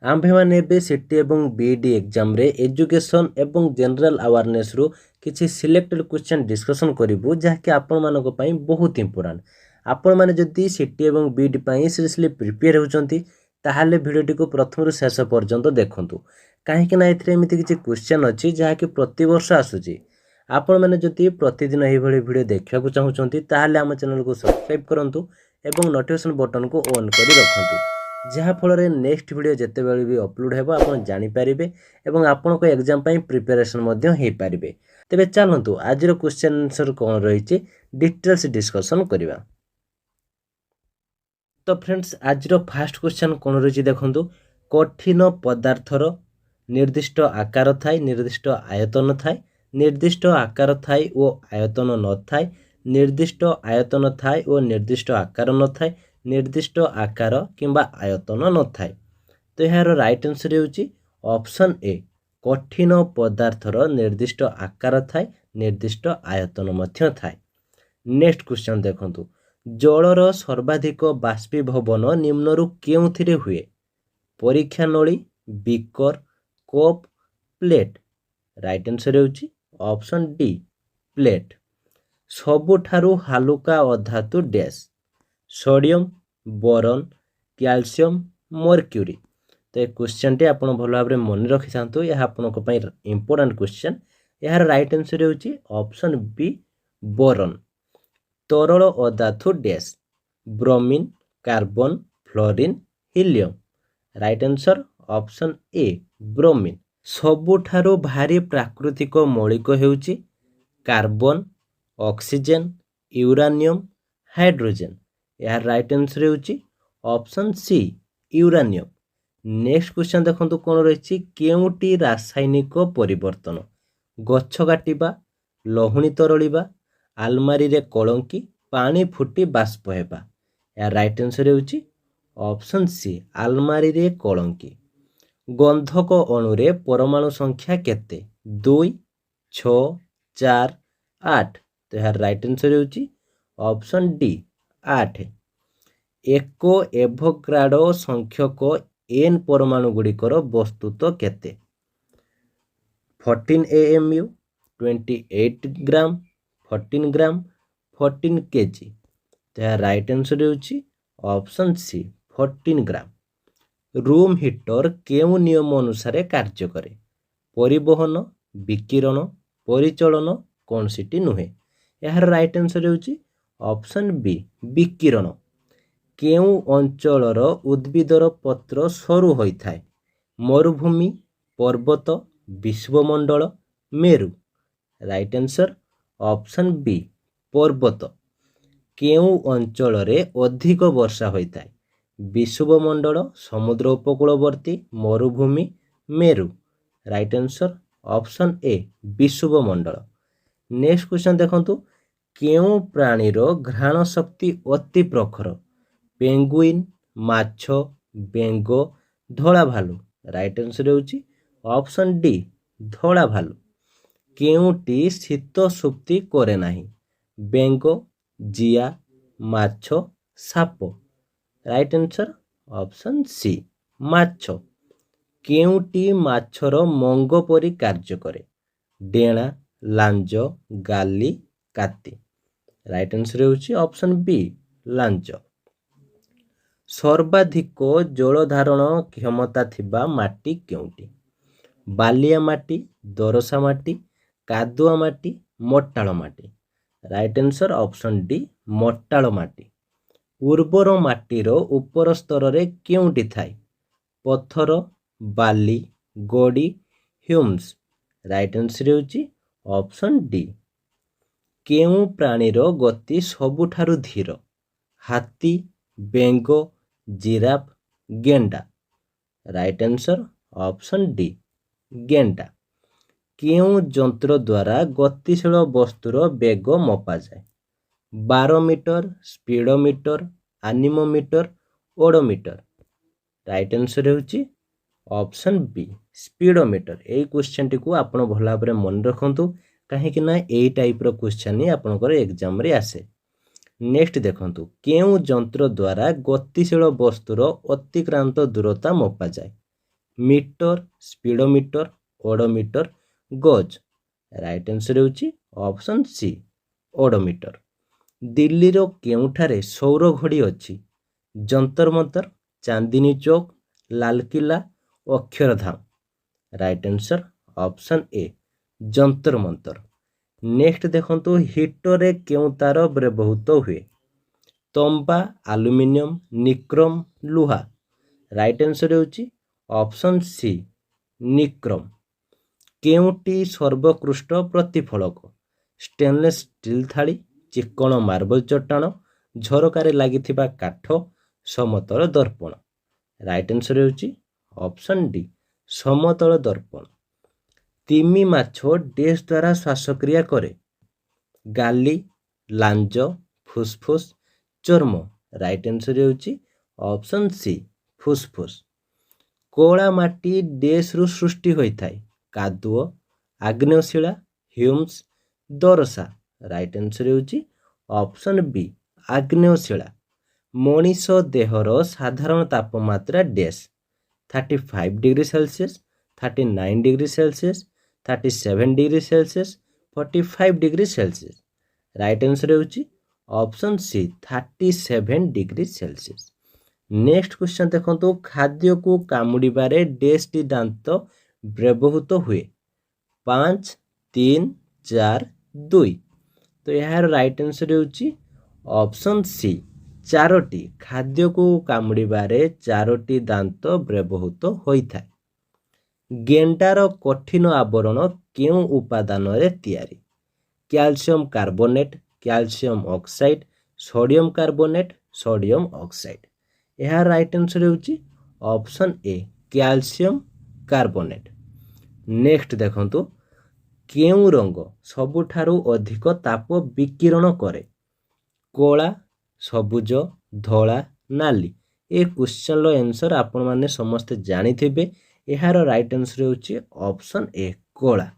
आम्भेमाने एबे सीटी एवं बीईडी एग्जाम रे एजुकेशन एवं जनरल अवेयरनेस रु किछि सिलेक्टेड क्वेश्चन डिस्कशन करिवु जहाँकि आपण मानक पई बहुत इंपोर्टेंट। आपण माने जदि सीटी एवं बीईडी पई सीरियसली प्रिपेयर होचंती ताहाले भिडियोटी को प्रथम रु शेष पर्यंत देखंतु काहेकि ना एथिरे एमिति किछि क्वेश्चन अछि जहाँकि प्रति वर्ष आसुची। आपण माने जदि प्रतिदिन एही भଳି भिडियो देखिବାକୁ चाहुचंती ताहाले हम चैनल को सब्सक्राइब करंतु एवं नोटिफिकेशन बटन को ऑन करी रखंतु जहाँ फल नेक्स्ट वीडियो जिते बड़े भी अपलोड हो आप जानीपारे और आपण को एग्जाम प्रिपेरेसन हो पारे। तेरे चलतु आज क्वेश्चन आंसर कौन रही डिटेल्स डिस्कसन करवा। तो फ्रेंड्स आज फास्ट क्वेश्चन कौन रही देखो कठिन पदार्थर निर्दिष्ट आकार थाए निर्दिष्ट आयतन थाए निर्दिष्ट आकार थाए और आयतन न थाए निर्दिष्ट आयतन थाए और निर्दिष्ट आकार न थाए निर्दिष्ट आकार किंबा आयतन न थाए। तो यार राइट आंसर होची ऑप्शन ए कठिन पदार्थर निर्दिष्ट आकार थाए निर्दिष्ट आयतन मध्य थाए। नेक्स्ट क्वेश्चन देखंतु जलर सर्वाधिक बाष्पीभवन निम्नरु केउथिरे हुए परीक्षा नली beaker cup plate. Right answer होची ऑप्शन डी प्लेट। सबुठारु हालुका अधातु dash sodium boron calcium mercury. तो ये क्वेश्चन टी आपण भल भाव मन रखि थांतु यह आपनको पई इंपोर्टेंट क्वेश्चन। यार राइट आंसर होची ऑप्शन बी बोरन। तरल अधातु dash bromine carbon fluorine helium. Right answer option A bromine. सबुठारु भारी प्राकृतिक मौलिक हेउची कार्बन ऑक्सीजन यूरानियम हाइड्रोजन। यार राइट आंसर होची option C uranium. Next question देखंतु कोन रहिछि केउटी रासायनिक परिवर्तन गछ काटिबा लहुणी तरळिबा आलमारी रे कलंकी पानी फुटी बाष्प हेबा। यार राइट आंसर होची ऑप्शन सी आलमारी रे कलंकी। गंधक अणु रे परमाणु संख्या केते 2 6 4 8। तो यार राइट आंसर होची ऑप्शन डी 8। एक एभोगाड्रो संख्यक एन परमाणु गुड़िकर वस्तुत्व केते 14 AMU 28 ग्राम 14 ग्राम 14 kg। तो यार राइट आंसर होची ऑप्शन सी 14 ग्राम। रूम हीटर केउ नियम अनुसार कार्य करे परिवहन विकिरण परिचलन कौन सीटी नुहे। यार राइट आंसर होची ऑप्शन बी विकिरण। केउ अंचलर उद्भिदर पत्र सरू होइथाय मरुभूमि पर्वत विश्वमंडल मेरु। राइट आंसर ऑप्शन बी पर्वत। केउ अंचल अधिक वर्षा होइथाय विश्वमंडल समुद्र उपकूलवर्ती मरुभूमि मेरु। राइट आंसर ऑप्शन ए विश्वमंडल। नेक्स्ट क्वेश्चन देखंतु केउ प्राणीर घ्राण शक्ति अति प्रखर पेंगुइन माछ बेंग धला भालू। राइट आंसर होची ऑप्शन डी धला भालू। केउटी शीत सुप्ति करे नाही बेंग जिया माछ साप। राइट आंसर ऑप्शन सी माछ। केउटी माछर मंग परी कार्य करे डेणा लांज गाली काती। राइट आंसर होची ऑप्शन बी लांज। सर्वाधिक जल धारण क्षमता थिबा माटी केउटी बालिया माटी दरसा माटी कादुआ माटी मोटाळ माटी। राइट आंसर ऑप्शन डी मोटाळ माटी। उर्वर माटीर उपर स्तर रे केउटी थाए पत्थर बाली गोड़ी ह्यूम्स। राइट आंसर होची ऑप्शन डी। केउ प्राणीर गति सबुठारु धीर हाथी बेंग जिराफ गेंडा। राइट आंसर ऑप्शन डी गेंडा। केउ जंत्र द्वारा गतिशील वस्तुर बेग मपा जाए barometer speedometer anemometer odometer. Right answer होची ऑप्शन बी स्पीडोमीटर। यही क्वेश्चन टी को आपण भल भाव मन रखंतु कहीं ना यही टाइप रो क्वेश्चन ही आपनकर एग्जाम रे आसे। नेक्स्ट देखंतु केउ जंत्र द्वारा गतिशील वस्तुर अतिक्रांत दूरता मपा जाए ମିଟର, ସ୍ପିଡୋମିଟର, ଓଡୋମିଟର, ଗଜ। ରାଇଟ୍ ଆନ୍ସର ହେଉଛି ଅପସନ୍ ସି ଓଡୋମିଟର। ଦିଲ୍ଲୀର କେଉଁଠାରେ ସୌର ଘଡ଼ି ଅଛି? Jantar Mantar, Chandni Chowk, Lal Qila, Akshardham. Right answer option A Jantar Mantar. Next ଦେଖନ୍ତୁ, ହିଟରରେ କେଉଁ ତାର ବ୍ୟବହୃତ ହୁଏ? ତମ୍ବା, ଆଲୁମିନିୟମ, ନିକ୍ରୋମ, ଲୁହା। ରାଇଟ୍ ଆନ୍ସର ହେଉଛି ଅପସନ୍ ସି ନିକ୍ରୋମ। କେଉଁଟି ସର୍ବୋତ୍କୃଷ୍ଟ ପ୍ରତିଫଳକ? ଷ୍ଟେନଲେସ୍ ଷ୍ଟିଲ୍ ଥାଳି, ଚିକ୍କଣ ମାର୍ବଲ ଚଟାଣ, ଝରକାରେ ଲାଗିଥିବା କାଠ, ସମତଳ ଦର୍ପଣ। ରାଇଟ୍ ଆନ୍ସର ହେଉଛି ଅପସନ୍ ଡି ସମତଳ ଦର୍ପଣ। ତିମି ମାଛ ଡେସ୍ ଦ୍ୱାରା ଶ୍ୱାସକ୍ରିୟା କରେ? ଗାଲି, ଲାଞ୍ଜ, ଫୁସଫୁସ୍, ଚର୍ମ। ରାଇଟ୍ ଆନ୍ସର ହେଉଛି ଅପସନ୍ ସି ଫୁସଫୁସ୍। କଳା ମାଟି ଡେସ୍ରୁ ସୃଷ୍ଟି ହୋଇଥାଏ? କାଦୁଅ, ଆଗ୍ନେୟଶିଳା, ହ୍ୟୁମ୍ସ, ଦରସା। ରାଇଟ୍ ଆନ୍ସର ହେଉଛି ଅପସନ୍ ବି ଆଗ୍ନେୟଶିଳା। ମଣିଷ ଦେହର ସାଧାରଣ ତାପମାତ୍ରା ଡେସ୍? 35 degree Celsius, 39 degree Celsius, 37 degree Celsius, 45 degree Celsius. Right answer ହେଉଛି option C 37 degree Celsius. Next question ଦେଖନ୍ତୁ, ଖାଦ୍ୟକୁ କାମୁଡ଼ିବାରେ ଡେସ୍ଟି ଦାନ୍ତ ବ୍ୟବହୃତ ହୁଏ? 5, 3, 4, 2। ତ ଏହାର ରାଇଟ୍ ଆନ୍ସର ହେଉଛି ଅପସନ୍ ସି 4ଟି। ଖାଦ୍ୟକୁ କାମୁଡ଼ିବାରେ 4ଟି ଦାନ୍ତ ବ୍ୟବହୃତ ହୋଇଥାଏ। ଗେଣ୍ଡାର କଠିନ ଆବରଣ କେଉଁ ଉପାଦାନରେ ତିଆରି? Calcium carbonate, calcium oxide, sodium carbonate, sodium oxide. ଏହାର ରାଇଟ୍ ଆନ୍ସର ହେଉଛି option A calcium carbonate. Next ଦେଖନ୍ତୁ, କେଉଁ ରଙ୍ଗ ସବୁଠାରୁ ଅଧିକ ତାପ ବିକିରଣ କରେ? କଳା, ସବୁଜ, ଧଳା, ନାଲି। ଏ କ୍ୱେଶ୍ଚନର ଆନ୍ସର ଆପଣମାନେ ସମସ୍ତେ ଜାଣିଥିବେ। ଏହାର ରାଇଟ୍ ଆନ୍ସର ହେଉଛି ଅପସନ୍ ଏ କଳା।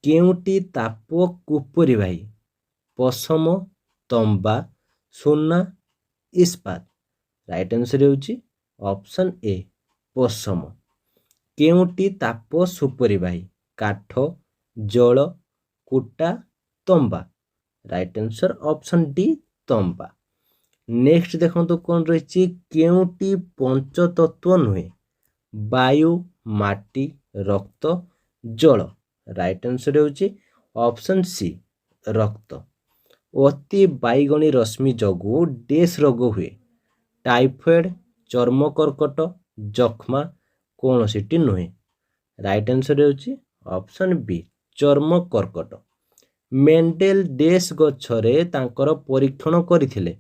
କେଉଁଟି ତାପ କୁପରିବାହୀ? ପଶମ, ତମ୍ବା, ସୁନା, ଇସ୍ପାତ। ରାଇଟ୍ ଆନ୍ସର ହେଉଛି ଅପସନ୍ ଏ ପଶମ। କେଉଁଟି ତାପ ସୁପରିବାହୀ? କାଠ, ଜଳ, କୁଟା, ତମ୍ବା। ରାଇଟ୍ ଆନ୍ସର ଅପସନ୍ ଡି ତମ୍ବା। ନେକ୍ସଟ ଦେଖନ୍ତୁ କ'ଣ ରହିଛି, କେଉଁଟି ପଞ୍ଚତତ୍ତ୍ୱ ନୁହେଁ? ବାୟୁ, ମାଟି, ରକ୍ତ, ଜଳ। ରାଇଟ୍ ଆନ୍ସର ହେଉଛି ଅପସନ୍ ସି ରକ୍ତ। ଅତି ବାଇଗଣୀ ରଶ୍ମି ଯୋଗୁଁ ଡେସ୍ ରୋଗ ହୁଏ? ଟାଇଫଏଡ୍, ଚର୍ମ କର୍କଟ, ଯକ୍ଷ୍ମା, କୌଣସିଟି ନୁହେଁ। ରାଇଟ୍ ଆନ୍ସର ହେଉଛି ଅପସନ୍ ବି ଚର୍ମ କର୍କଟ। ମେଣ୍ଡେଲ ଡେସ୍ ଗଛରେ ତାଙ୍କର ପରୀକ୍ଷଣ କରିଥିଲେ?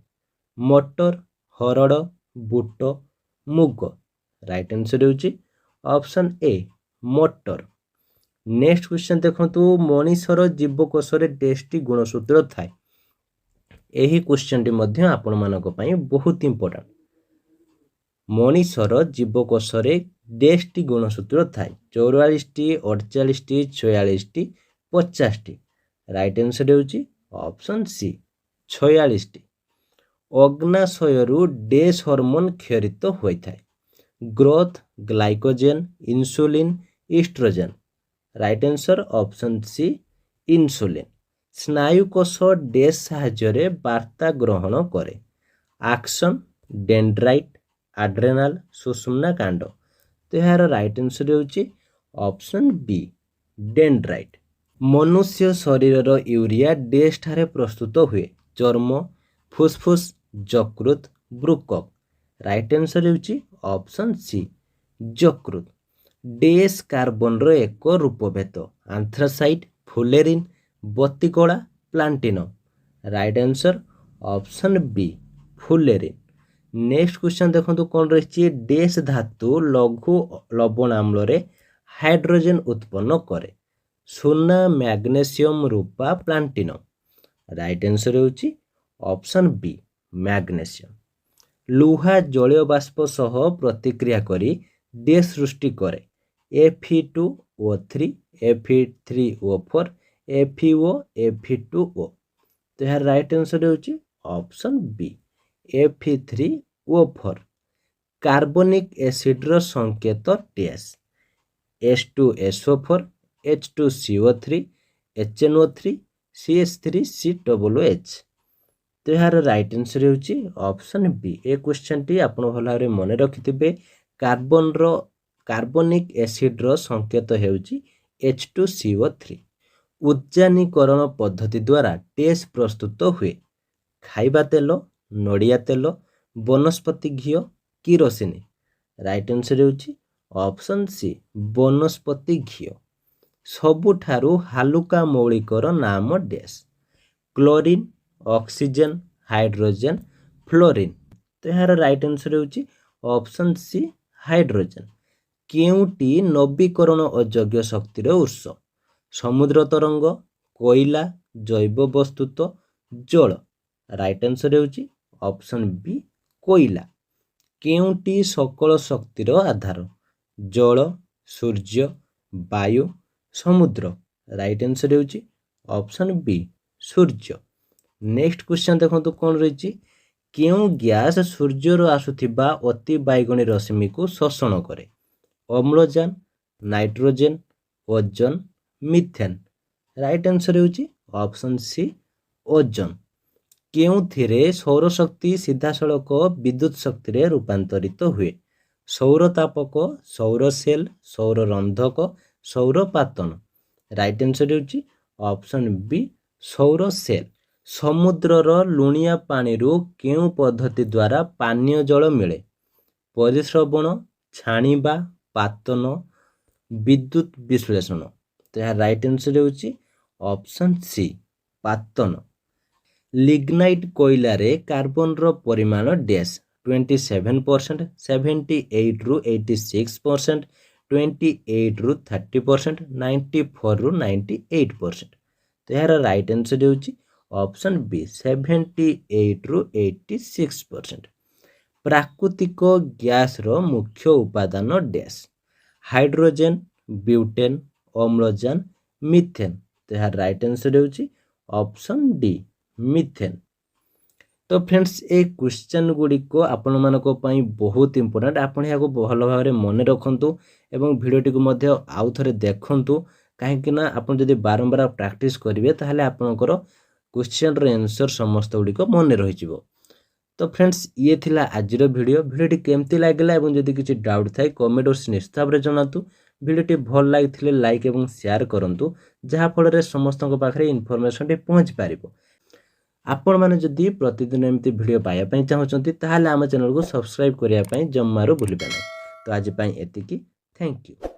ମଟର, ହରଡ଼, ବୁଟ, ମୁଗ। ରାଇଟ୍ ଆନ୍ସର ହେଉଛି option A motor. Next question ଦେଖନ୍ତୁ, ମଣିଷର ଜୀବକୋଷରେ ଡେସ୍ଟି ଗୁଣସୂତ୍ର ଥାଏ? ଏହି କ୍ୱେଶ୍ଚନଟି ମଧ୍ୟ ଆପଣମାନଙ୍କ ପାଇଁ ବହୁତ ଇମ୍ପୋର୍ଟାଣ୍ଟ। ମଣିଷର ଜୀବକୋଷରେ ଡେସ୍ଟି ଗୁଣସୂତ୍ର ଥାଏ? 44ଟି, 48ଟି, 46ଟି, 50ଟି। ରାଇଟ୍ ଆନ୍ସର ହେଉଛି ଅପସନ୍ ସି 46ଟି। ଅଗ୍ନାଶୟରୁ ଡେସ୍ ହରମୋନ୍ କ୍ଷରିତ ହୋଇଥାଏ? Growth, glycogen, insulin, oestrogen. Right answer option C insulin. ସ୍ନାୟୁକୋଷ ଡେସ୍ ସାହାଯ୍ୟରେ ବାର୍ତ୍ତା ଗ୍ରହଣ କରେ? ଆକ୍ସନ୍, ଡେଣ୍ଡ୍ରାଇଟ୍, ଆଡ୍ରେନାଲ, ସୁଷୁମ୍ନା କାଣ୍ଡ। ତ ଏହାର ରାଇଟ୍ ଆନ୍ସର ହେଉଛି ଅପସନ୍ ବି ଡେଣ୍ଡ୍ରାଇଟ୍। ମନୁଷ୍ୟ ଶରୀରର ୟୁରିଆ ଡେସ୍ ଠାରେ ପ୍ରସ୍ତୁତ ହୁଏ? ଚର୍ମ, ଫୁସଫୁସ୍, ଯକୃତ, ବୃକକ୍। ରାଇଟ୍ ଆନ୍ସର ହେଉଛି ଅପସନ୍ ସି ଯକୃତ। ଡେସ୍ କାର୍ବନର ଏକ ରୂପଭେଦ? ଆନ୍ଥ୍ରାସାଇଟ୍, ଫୁଲେରିନ୍, ବତିକଳା, platinum. Right answer option B fullerene. Next question ଦେଖନ୍ତୁ କ'ଣ ରହିଛି, ଡେସ୍ ଧାତୁ ଲଘୁ ଲବଣ ଆମ୍ଳରେ ହାଇଡ୍ରୋଜେନ୍ ଉତ୍ପନ୍ନ କରେ? ସୁନା, ମ୍ୟାଗ୍ନେସିୟମ୍, ରୂପା, ପ୍ଲାଟିନମ୍। ରାଇଟ୍ ଆନ୍ସର ହେଉଛି ଅପସନ୍ ବି ମ୍ୟାଗ୍ନେସିୟମ୍। ଲୁହା ଜଳୀୟ ବାଷ୍ପ ସହ ପ୍ରତିକ୍ରିୟା କରି ଡେସ୍ ସୃଷ୍ଟି କରେ? Fe2O3, Fe3O4, FeO, Fe2O। ତ ଏହାର ରାଇଟ୍ ଆନ୍ସର ହେଉଛି ଅପସନ୍ ବି Fe3O4। कार्बनिक एसिड्र संकेत dash H2SO4 H2CO3 HNO3 CH3COOH। तो यार राइट आंसर होची ऑप्शन बी। ए क्वेश्चन टी आपण भल भाବରେ मने रखिथिबे कार्बनिक एसिड्र संकेत हेउची H2CO3। उद्यानीकरण पद्धति द्वारा डैश प्रस्तुत हुए खाइबा तेल नड़िया तेल वनस्पति घी किरोसिन। राइट आंसर होची ऑप्शन सी वनस्पति घी। सबुठारु हालुका मौलिकर नाम dash chlorine oxygen hydrogen fluorine. तो यार राइट आंसर होची ऑप्शन सी हाइड्रोजन। केउटी नवीकरण अयोग्य शक्तिर उत्स समुद्र तरंग कोयला जैव वस्तुत्व जल। राइट आंसर होची ऑप्शन बी कोयला। केउटी सकल शक्तिर आधार जल सूर्य वायु समुद्र। राइट आंसर होची ऑप्शन बी सूर्य। नेक्स्ट क्वेश्चन देखो कौन रही केउ गैस सूर्यर आसुथिबा अति बैगणी रश्मि को शोषण करे अम्लजान nitrogen ozone methane. Right answer होची ऑप्शन सी ओजोन। केउथिरे सौर शक्ति सीधा सड़क विद्युत शक्ति रे रूपांतरित हुए सौरतापक सौर सेल सौर रंधक सौर पातन। राइट आंसर होची ऑप्शन बी सौर सेल। समुद्रर लुणिया पानीरू केउ पद्धति द्वारा पानीय जल मिले परिश्रवण छाणीबा पातन विद्युत विश्लेषण। तो यहाँ राइट आंसर होची ऑप्शन सी पातन। लिग्नाइट कोयला रे कार्बन रो परिमाण डैश 27% 78 रु 86% 28 रु 30% 94 रु 98%। तो यार राइट आंसर होची ऑप्शन बी 78 रु 86%। प्राकृतिक गैस रो मुख्य उपादान डैश हाइड्रोजेन ब्यूटेन अम्लजान मिथेन। तो यार राइट आंसर होची ऑप्शन डी मिथेन। तो फ्रेंड्स ए क्वेश्चन गुडी को आपण मानको पई बहुत इंपोर्टेंट आपण याको भल भाबरे मने रखंतु एवं वीडियोटी को मध्य आउ थरे देखंतु काहे कि ना आपण जदी बारंबार प्रैक्टिस करिवे ताहले आपनकर क्वेश्चन रे आंसर समस्त गुडी को मने रहि जिवो। तो फ्रेंड्स ये थिला आजिर वीडियोटी केमती लागला एवं जदी किछि डाउट थाए कमेंट और निश्चित भाबरे जणातु। वीडियोटी भल लागिथिले लाइक एवं शेयर करंतु जहा फल रे समस्त पाखरे इन्फॉर्मेशन टे पहुंच पारिबो। आपण माने जदी प्रतिदिन एमती वीडियो पाया पई चाहउचंती ताहाले आम चैनल को सब्सक्राइब करिया पई जम्मारो भूलिबा नै। तो आज पई एतिकी थैंक यू।